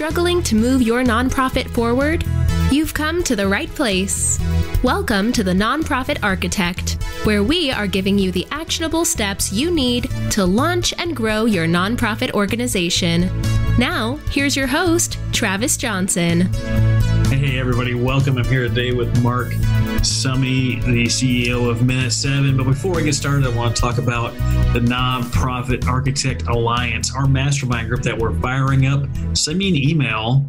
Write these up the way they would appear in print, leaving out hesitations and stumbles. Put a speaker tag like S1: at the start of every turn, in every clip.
S1: struggling to move your nonprofit forward? You've come to the right place. Welcome to the Nonprofit Architect, where we are giving you the actionable steps you need to launch and grow your nonprofit organization. Now, here's your host, Travis Johnson.
S2: Hey everybody, welcome. I'm here today with Marc Summe, the CEO of Minute 7. But before we get started, I want to talk about the Nonprofit Architect Alliance, our mastermind group that we're firing up. Send me an email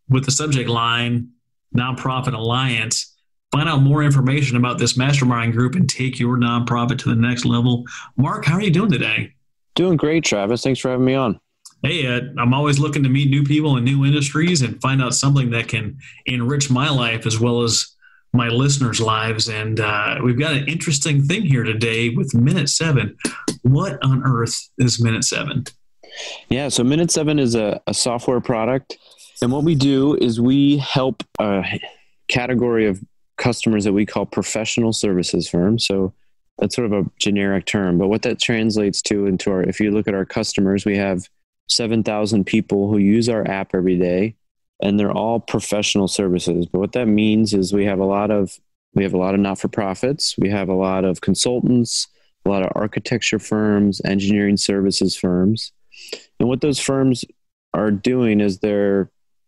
S2: with the subject line, Nonprofit Alliance. Find out more information about this mastermind group and take your nonprofit to the next level. Marc, how are you doing today?
S3: Doing great, Travis. Thanks for having me on.
S2: Hey, I'm always looking to meet new people in new industries and find out something that can enrich my life as well as my listeners' lives. And we've got an interesting thing here today with Minute 7. What on earth is Minute 7?
S3: Yeah, so Minute 7 is a software product. And what we do is we help a category of customers that we call professional services firms. So that's sort of a generic term. But what that translates to if you look at our customers, we have 7,000 people who use our app every day, and they're all professional services. But what that means is we have a lot of not-for-profits, we have a lot of consultants, a lot of architecture firms, engineering services firms. And what those firms are doing is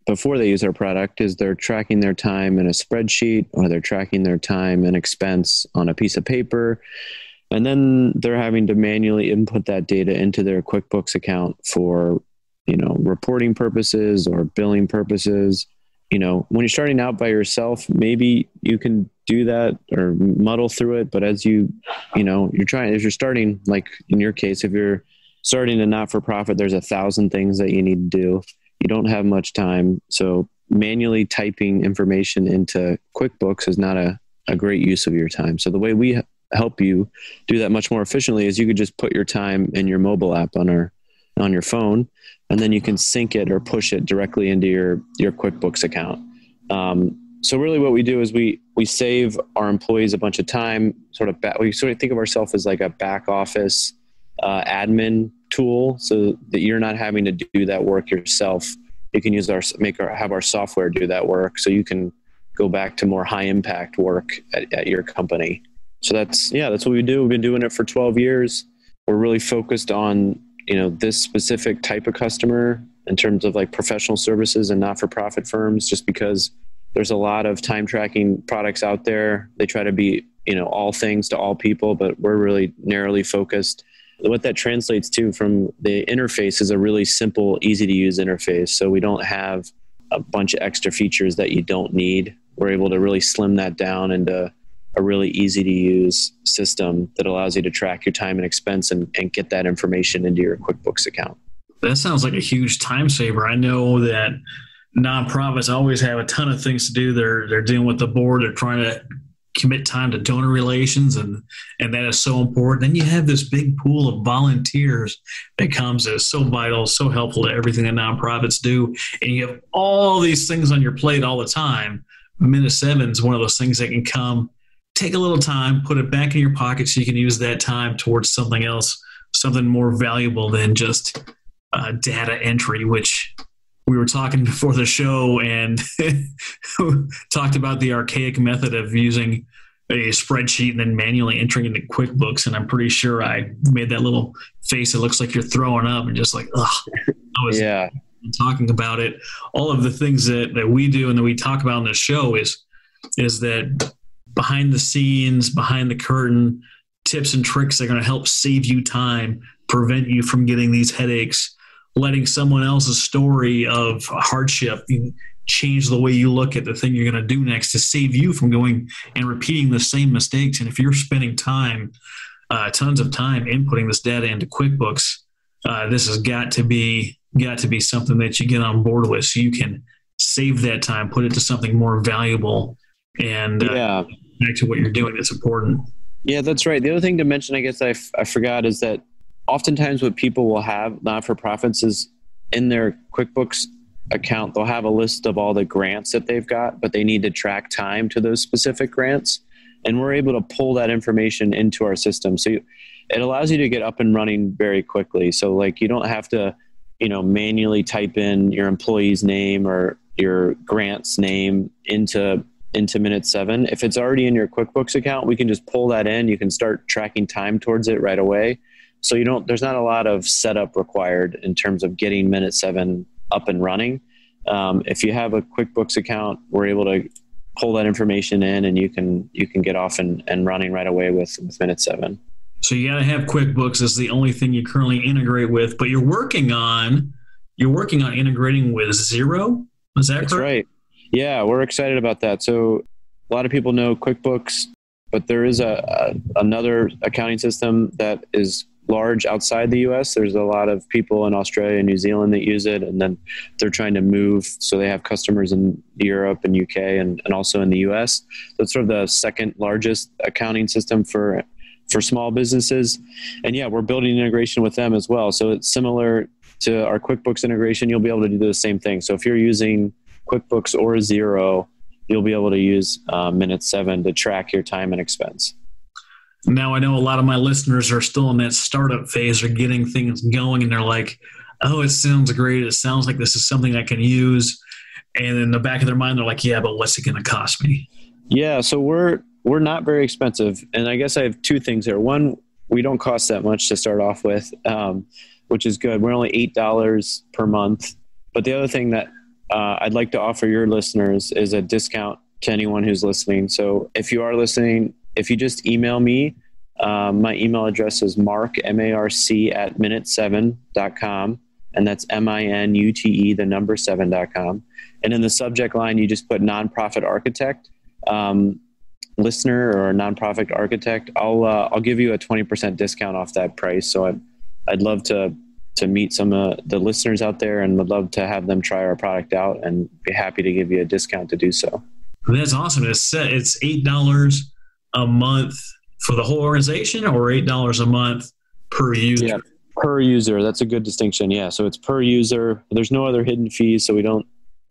S3: before they use our product, is they're tracking their time in a spreadsheet, or they're tracking their time and expense on a piece of paper. And then they're having to manually input that data into their QuickBooks account for, reporting purposes or billing purposes. When you're starting out by yourself, maybe you can do that or muddle through it. But as if you're starting, like in your case, if you're starting a not-for-profit, there's 1,000 things that you need to do. You don't have much time. So manually typing information into QuickBooks is not a great use of your time. So the way we help you do that much more efficiently is you could just put your time in your mobile app on your phone, and then you can sync it or push it directly into your QuickBooks account. So really what we do is we save our employees a bunch of time. We sort of think of ourselves as like a back office admin tool, so that you're not having to do that work yourself. You can use have our software do that work, so you can go back to more high impact work at your company. So that's what we do. We've been doing it for 12 years. We're really focused on, this specific type of customer in terms of like professional services and not-for-profit firms, just because there's a lot of time tracking products out there. They try to be, all things to all people, but we're really narrowly focused. What that translates to from the interface is a really simple, easy to use interface. So we don't have a bunch of extra features that you don't need. We're able to really slim that down into a really easy to use system that allows you to track your time and expense and get that information into your QuickBooks account.
S2: That sounds like a huge time saver. I know that nonprofits always have a ton of things to do. They're dealing with the board. They're trying to commit time to donor relations, and that is so important. Then you have this big pool of volunteers that comes as so vital, so helpful to everything that nonprofits do. And you have all these things on your plate all the time. Minute 7 is one of those things that can come, take a little time, put it back in your pocket so you can use that time towards something else, something more valuable than just data entry, which we were talking before the show and talked about the archaic method of using a spreadsheet and then manually entering into QuickBooks. And I'm pretty sure I made that little face that looks like you're throwing up and just like, ugh. Talking about it. All of the things that we do and that we talk about on the show is that behind the scenes, behind the curtain, tips and tricks that are going to help save you time, prevent you from getting these headaches, letting someone else's story of hardship change the way you look at the thing you're going to do next to save you from going and repeating the same mistakes. And if you're spending time, tons of time inputting this data into QuickBooks, this has got to be something that you get on board with so you can save that time, put it to something more valuable, and back to what you're doing that's important.
S3: Yeah, that's right. The other thing to mention, I guess I forgot, is that oftentimes what people will have, not-for-profits, is in their QuickBooks account, they'll have a list of all the grants that they've got, but they need to track time to those specific grants. And we're able to pull that information into our system. So it allows you to get up and running very quickly. So like you don't have to, manually type in your employee's name or your grant's name into minute 7. If it's already in your QuickBooks account, we can just pull that in. You can start tracking time towards it right away. So there's not a lot of setup required in terms of getting minute 7 up and running. If you have a QuickBooks account, we're able to pull that information in, and you can get off and running right away with minute 7.
S2: So you got to have QuickBooks as the only thing you currently integrate with, but you're working on integrating with Xero. Is that correct?
S3: That's right. Yeah, we're excited about that. So a lot of people know QuickBooks, but there is another accounting system that is large outside the U.S. There's a lot of people in Australia and New Zealand that use it, and then they're trying to move. So they have customers in Europe and UK and also in the U.S. So it's sort of the second largest accounting system for small businesses. And yeah, we're building integration with them as well. So it's similar to our QuickBooks integration. You'll be able to do the same thing. So if you're using QuickBooks or Xero, you'll be able to use minute 7 to track your time and expense.
S2: Now, I know a lot of my listeners are still in that startup phase or getting things going, and they're like, oh, it sounds great. It sounds like this is something I can use. And in the back of their mind, they're like, yeah, but what's it going to cost me?
S3: Yeah, so we're not very expensive. And I guess I have 2 things there. One, we don't cost that much to start off with, which is good. We're only $8 per month. But the other thing that I'd like to offer your listeners is a discount to anyone who's listening. So if you are listening, if you just email me, my email address is marc, MARC, @minute7.com. And that's MINUTE, the number 7.com. And in the subject line, you just put nonprofit architect, listener or nonprofit architect. I'll give you a 20% discount off that price. So I'd love to meet some of the listeners out there, and would love to have them try our product out, and be happy to give you a discount to do so.
S2: That's awesome. It's $8 a month for the whole organization, or $8 a month per user?
S3: Yeah, per user. That's a good distinction. Yeah. So it's per user. There's no other hidden fees. So we're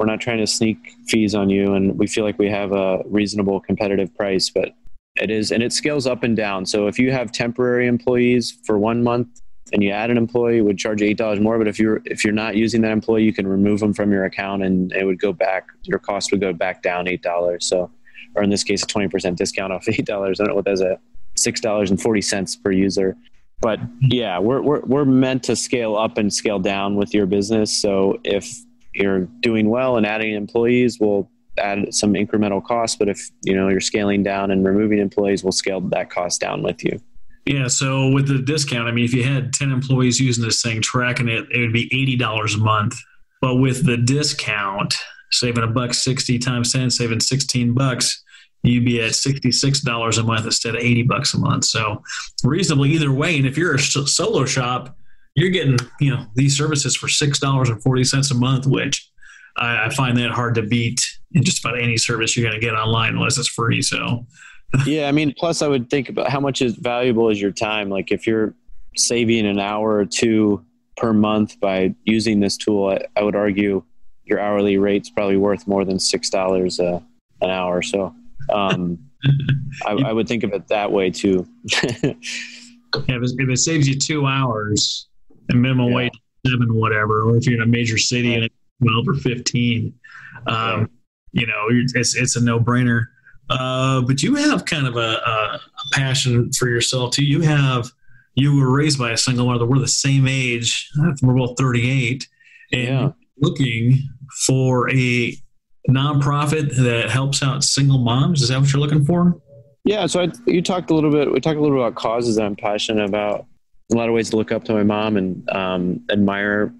S3: not trying to sneak fees on you, and we feel like we have a reasonable competitive price, but it is, and it scales up and down. So if you have temporary employees for 1 month and you add an employee, would charge $8 more. But if you're not using that employee, you can remove them from your account, and it would go back, your cost would go back down $8. So, or in this case, a 20% discount off $8. I don't know what that's at, $6.40 per user. But yeah, we're meant to scale up and scale down with your business. So if you're doing well and adding employees, we'll add some incremental costs. But if you're scaling down and removing employees, we'll scale that cost down with you.
S2: Yeah. So with the discount, I mean, if you had 10 employees using this thing, tracking it, it would be $80 a month. But with the discount, saving $1.60 times 10, saving $16, you'd be at $66 a month instead of $80 a month. So reasonably either way. And if you're a solo shop, you're getting, these services for $6.40 a month, which I find that hard to beat in just about any service you're going to get online unless it's free. So
S3: yeah, I mean, plus I would think about how much is valuable is your time. Like if you're saving an hour or 2 per month by using this tool, I would argue your hourly rate's probably worth more than $6 an hour. So I would think of it that way too.
S2: If it saves you 2 hours and minimum wage 7, whatever, or if you're in a major city and it's 12 or 15, it's a no-brainer. But you have kind of a passion for yourself too. You were raised by a single mother. We're the same age. We're both 38, and looking for a nonprofit that helps out single moms. Is that what you're looking for?
S3: Yeah. So we talked a little bit about causes that I'm passionate about. A lot of ways to look up to my mom and admire.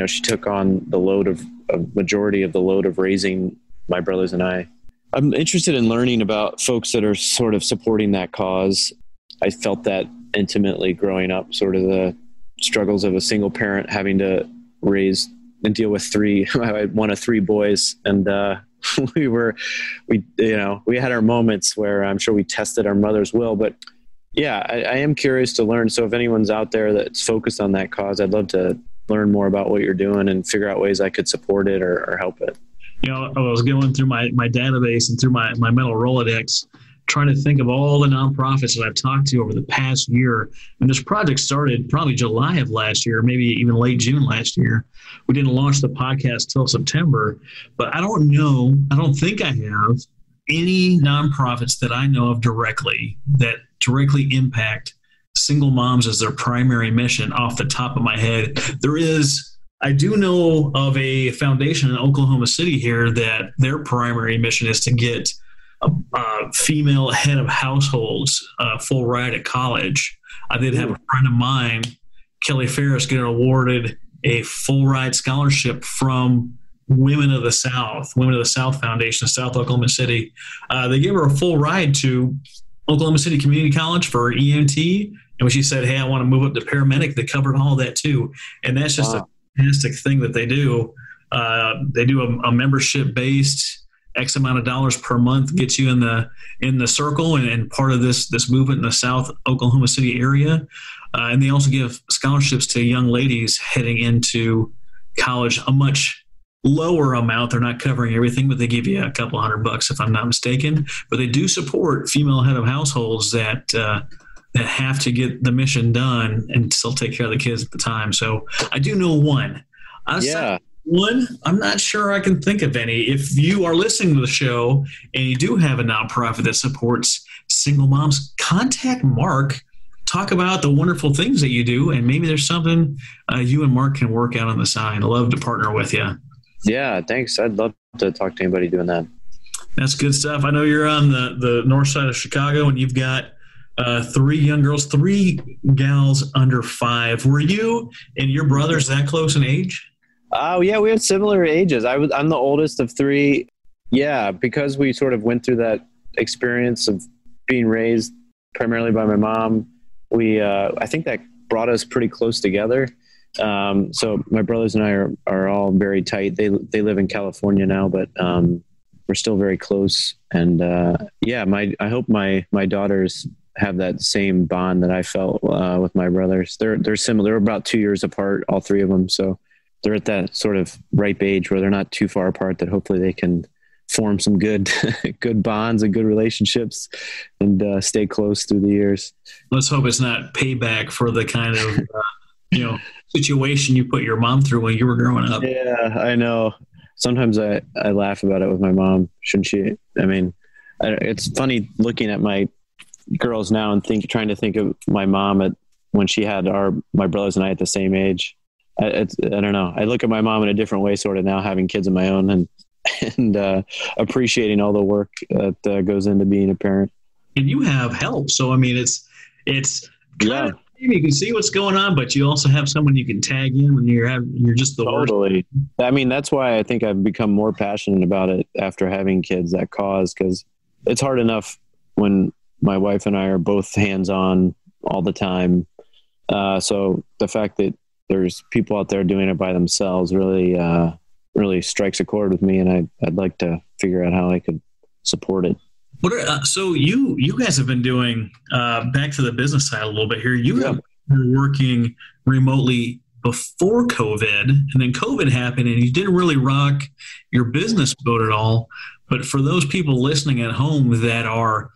S3: She took on the load of a majority of the load of raising my brothers and I. I'm interested in learning about folks that are sort of supporting that cause. I felt that intimately growing up, sort of the struggles of a single parent having to raise and deal with 3. I had one of 3 boys, and we had our moments where I'm sure we tested our mother's will. But yeah, I am curious to learn. So if anyone's out there that's focused on that cause, I'd love to learn more about what you're doing and figure out ways I could support it or help it.
S2: I was going through my database and through my mental Rolodex, trying to think of all the nonprofits that I've talked to over the past year. And this project started probably July of last year, maybe even late June last year. We didn't launch the podcast till September, but I don't think I have any nonprofits that I know of directly that directly impact single moms as their primary mission off the top of my head. I do know of a foundation in Oklahoma City here that their primary mission is to get a female head of households full ride at college. I did have a friend of mine, Kelly Ferris, get awarded a full ride scholarship from Women of the South Foundation, South Oklahoma City. They gave her a full ride to Oklahoma City Community College for EMT. And when she said, hey, I want to move up to paramedic, they covered all that too. And that's just a fantastic thing that they do. They do a membership-based X amount of dollars per month, gets you in the circle and part of this movement in the South Oklahoma City area. And they also give scholarships to young ladies heading into college, a much lower amount. They're not covering everything, but they give you a couple $100 if I'm not mistaken. But they do support female head of households that have to get the mission done and still take care of the kids at the time. So I do know one. One, I'm not sure I can think of any. If you are listening to the show and you do have a nonprofit that supports single moms, contact Mark. Talk about the wonderful things that you do, and maybe there's something you and Mark can work out on the side. I'd love to partner with you.
S3: Yeah, thanks. I'd love to talk to anybody doing that.
S2: That's good stuff. I know you're on the north side of Chicago, and you've got 3 young girls, 3 gals under 5. Were you and your brothers that close in age?
S3: Oh, yeah, we have similar ages. I'm the oldest of 3. Yeah, because we sort of went through that experience of being raised primarily by my mom. I think that brought us pretty close together. So my brothers and I are all very tight. They live in California now, but we're still very close. And I hope my daughters have that same bond that I felt with my brothers. They're similar. They're about 2 years apart, all 3 of them. So they're at that sort of ripe age where they're not too far apart, that hopefully they can form some good bonds and good relationships and stay close through the years.
S2: Let's hope it's not payback for the kind of situation you put your mom through when you were growing up.
S3: Yeah, I know. Sometimes I laugh about it with my mom. Shouldn't she? I mean, it's funny looking at my girls now and trying to think of my mom when she had my brothers and I at the same age. I don't know. I look at my mom in a different way, sort of now, having kids of my own and appreciating all the work that goes into being a parent.
S2: And you have help, so I mean, it's kind of, you can see what's going on, but you also have someone you can tag in when you're just the
S3: totally
S2: worst.
S3: I mean, that's why I think I've become more passionate about it after having kids. That cause, because it's hard enough when my wife and I are both hands-on all the time. So the fact that there's people out there doing it by themselves really strikes a chord with me, and I'd like to figure out how I could support it.
S2: So you guys have been doing, back to the business side a little bit here. You have been working remotely before COVID, and then COVID happened, and you didn't really rock your business boat at all. But for those people listening at home that are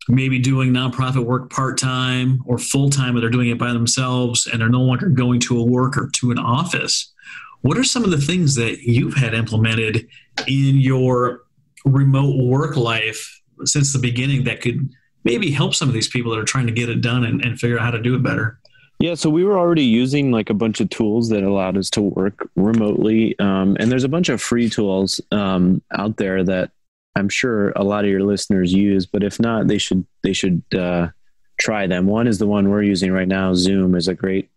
S2: maybe doing nonprofit work part-time or full-time, or they're doing it by themselves and they're no longer going to a work or to an office, what are some of the things that you've had implemented in your remote work life since the beginning that could maybe help some of these people that are trying to get it done and figure out how to do it better?
S3: Yeah, so we were already using like a bunch of tools that allowed us to work remotely. And there's a bunch of free tools out there that I'm sure a lot of your listeners use, but if not, they should try them. One is the one we're using right now. Zoom is a great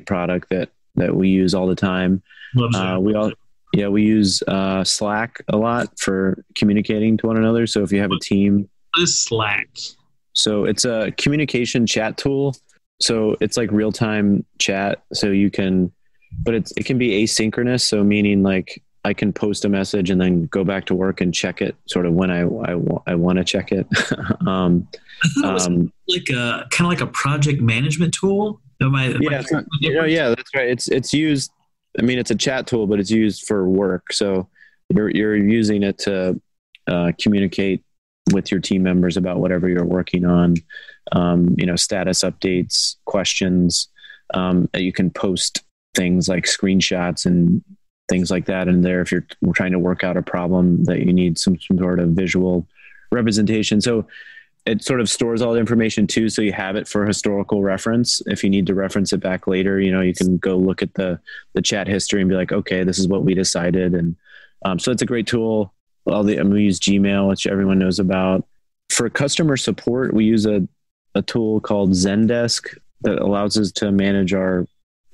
S3: product that we use all the time. We use Slack a lot for communicating to one another. So if you have a team,
S2: what is Slack?
S3: So it's a communication chat tool. So it's like real-time chat. So you can, but it can be asynchronous. So meaning like I can post a message and then go back to work and check it sort of when I want to check it.
S2: I thought it was like kind of like a project management tool.
S3: Yeah, that's right. It's used. I mean, it's a chat tool, but it's used for work. So you're using it to communicate with your team members about whatever you're working on, status updates, questions. You can post things like screenshots and things like that in there if you're trying to work out a problem that you need some sort of visual representation. So it sort of stores all the information too, so you have it for historical reference. If you need to reference it back later, you can go look at the chat history and be like, okay, this is what we decided. And so it's a great tool. We use Gmail, which everyone knows about. For customer support, we use a tool called Zendesk that allows us to manage our,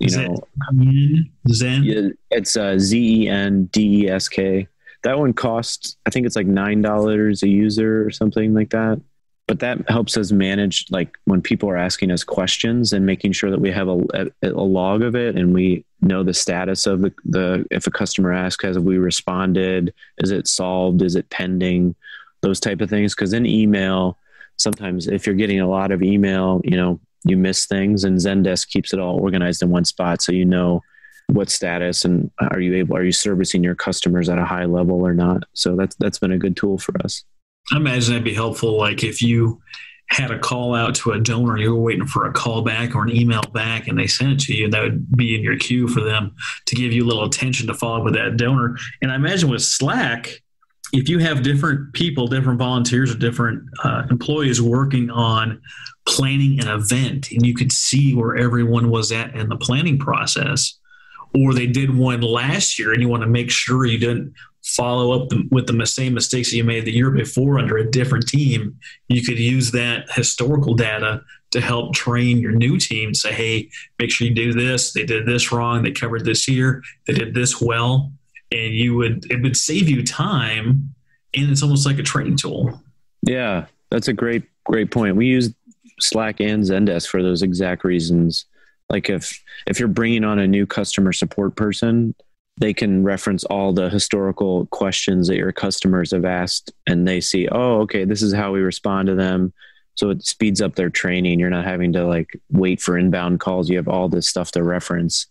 S2: Zen?
S3: Yeah, it's Zendesk. That one costs, I think it's like $9 a user or something like that. But that helps us manage, like when people are asking us questions and making sure that we have a log of it, and we know the status of if a customer asks, have we responded? Is it solved? Is it pending? Those type of things. Because in email, sometimes if you're getting a lot of email, you miss things, and Zendesk keeps it all organized in one spot. So you know what status, and are you servicing your customers at a high level or not? So that's been a good tool for us.
S2: I imagine that'd be helpful. Like if you had a call out to a donor, you were waiting for a call back or an email back, and they sent it to you, that would be in your queue for them to give you a little attention to follow up with that donor. And I imagine with Slack, if you have different people, different volunteers or different employees working on planning an event, and you could see where everyone was at in the planning process, or they did one last year and you want to make sure you didn't follow up with the same mistakes that you made the year before under a different team, you could use that historical data to help train your new team. Say, hey, make sure you do this. They did this wrong. They covered this here. They did this well. And it would save you time, and it's almost like a training tool. Yeah,
S3: that's a great point. We use Slack and Zendesk for those exact reasons. Like if you're bringing on a new customer support person, they can reference all the historical questions that your customers have asked, and they see, oh, okay, this is how we respond to them. So it speeds up their training. You're not having to wait for inbound calls. You have all this stuff to reference,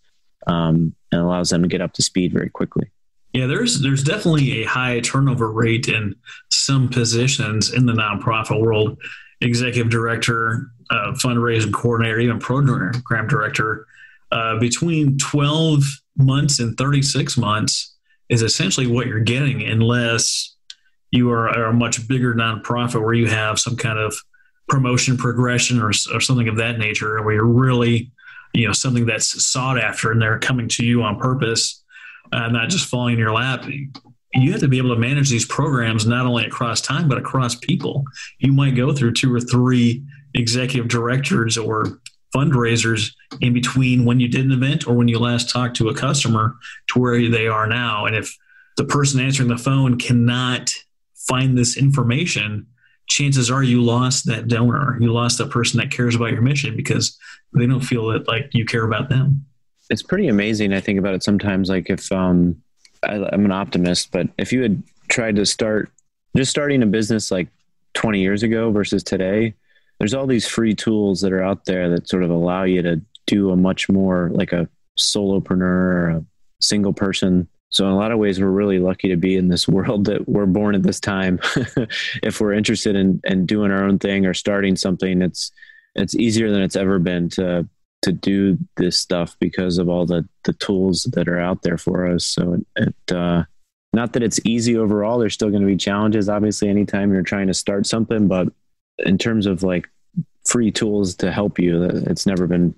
S3: and allows them to get up to speed very quickly.
S2: Yeah, there's definitely a high turnover rate in some positions in the nonprofit world. Executive director, fundraising coordinator, even program director, between 12 months and 36 months is essentially what you're getting, unless you are a much bigger nonprofit where you have some kind of promotion progression or something of that nature, where you're really, something that's sought after and they're coming to you on purpose, not just falling in your lap. You have to be able to manage these programs not only across time, but across people. You might go through 2 or 3 executive directors or fundraisers in between when you did an event or when you last talked to a customer to where they are now. And if the person answering the phone cannot find this information, chances are you lost that donor. You lost that person that cares about your mission because they don't feel that you care about them.
S3: It's pretty amazing. I think about it sometimes. If I'm an optimist, but if you had tried to starting a business 20 years ago versus today, there's all these free tools that are out there that sort of allow you to do a much more like a solopreneur or a single person. So in a lot of ways, we're really lucky to be in this world that we're born at this time. If we're interested in doing our own thing or starting something, it's easier than it's ever been to do this stuff because of all the tools that are out there for us. So not that it's easy overall. There's still going to be challenges, obviously, anytime you're trying to start something, but in terms of free tools to help you, it's never been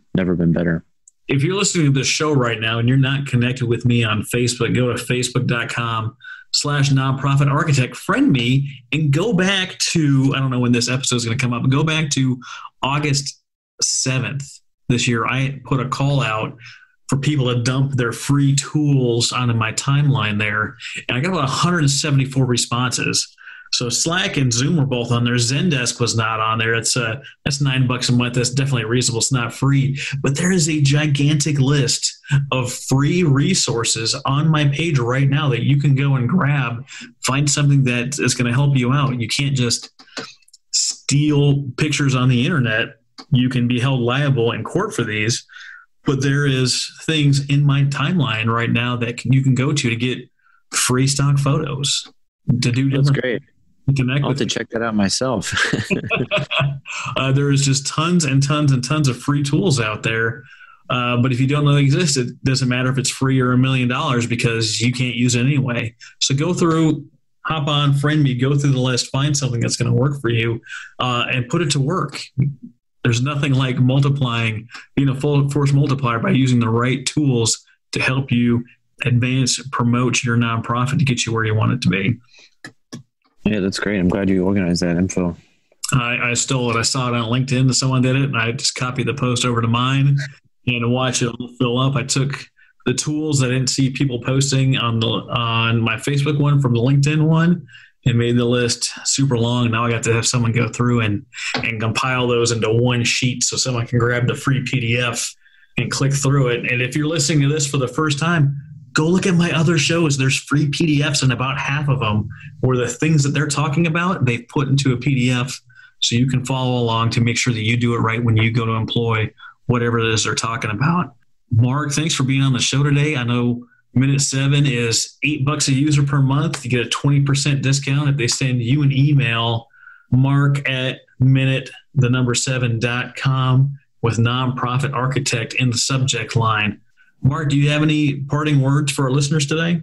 S3: better.
S2: If you're listening to this show right now and you're not connected with me on Facebook, go to facebook.com/nonprofit architect, friend me, and go back to, I don't know when this episode is going to come up, but go back to August 7th this year. I put a call out for people to dump their free tools onto my timeline there. And I got about 174 responses. So Slack and Zoom were both on there. Zendesk was not on there. That's $9 a month. That's definitely reasonable. It's not free, but there is a gigantic list of free resources on my page right now that you can go and grab. Find something that is going to help you out. You can't just steal pictures on the internet. You can be held liable in court for these, but there is things in my timeline right now that you can go to get free stock photos to do.
S3: That's great.
S2: Connect
S3: I'll have
S2: with
S3: to check that out myself.
S2: There is just tons and tons and tons of free tools out there. But if you don't know they exist, it doesn't matter if it's free or $1 million because you can't use it anyway. So go through, hop on, friend me, go through the list, find something that's going to work for you, and put it to work. There's nothing like multiplying, being a full force multiplier by using the right tools to help you advance, promote your nonprofit to get you where you want it to be.
S3: Yeah, that's great. I'm glad you organized that info.
S2: I stole it. I saw it on LinkedIn that someone did it, and I just copied the post over to mine and watch it fill up. I took the tools I didn't see people posting on my Facebook one from the LinkedIn one and made the list super long. Now I got to have someone go through and compile those into one sheet so someone can grab the free PDF and click through it. And if you're listening to this for the first time, go look at my other shows. There's free PDFs, and about half of them where the things that they're talking about, they've put into a PDF so you can follow along to make sure that you do it right when you go to employ whatever it is they're talking about. Mark, thanks for being on the show today. I know Minute 7 is $8 a user per month. You get a 20% discount if they send you an email, mark@minute7.com with nonprofit architect in the subject line. Mark, do you have any parting words for our listeners today?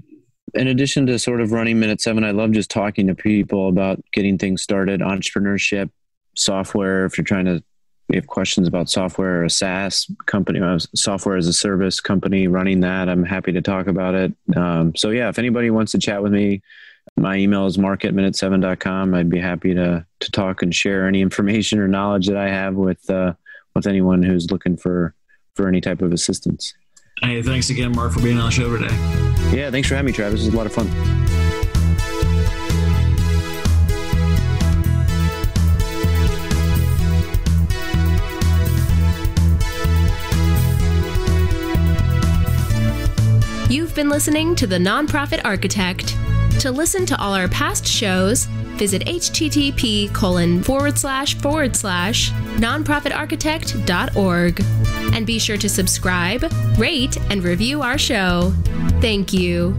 S3: In addition to sort of running Minute 7, I love just talking to people about getting things started, entrepreneurship, software. If you have questions about software or a SaaS company, software as a service company running that, I'm happy to talk about it. So yeah, if anybody wants to chat with me, my email is mark@minute7.com. I'd be happy to talk and share any information or knowledge that I have with anyone who's looking for any type of assistance.
S2: Hey, thanks again, Mark, for being on the show today.
S3: Yeah, thanks for having me, Travis. It was a lot of fun.
S1: You've been listening to The Nonprofit Architect. To listen to all our past shows, visit http://nonprofitarchitect.org. And be sure to subscribe, rate, and review our show. Thank you.